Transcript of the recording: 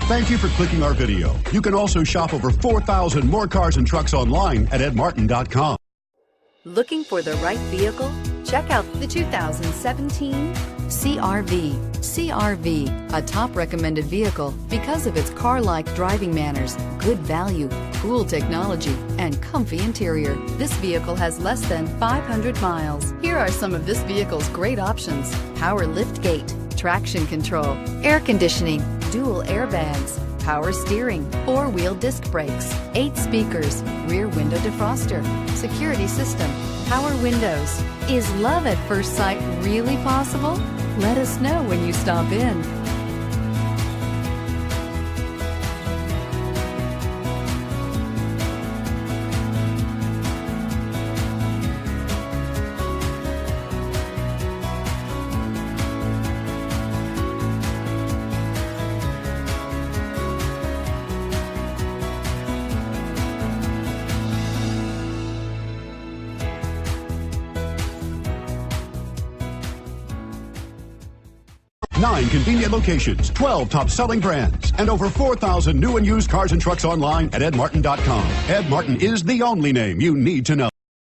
Thank you for clicking our video. You can also shop over 4,000 more cars and trucks online at edmartin.com. Looking for the right vehicle? Check out the 2017 CR-V. CR-V, a top recommended vehicle because of its car-like driving manners, good value, cool technology, and comfy interior. This vehicle has less than 500 miles. Here are some of this vehicle's great options: power liftgate, traction control, air conditioning, dual airbags, power steering, 4-wheel disc brakes, 8 speakers, rear window defroster, security system, power windows. Is love at first sight really possible? Let us know when you stop in. Nine convenient locations, 12 top-selling brands, and over 4,000 new and used cars and trucks online at edmartin.com. Ed Martin is the only name you need to know.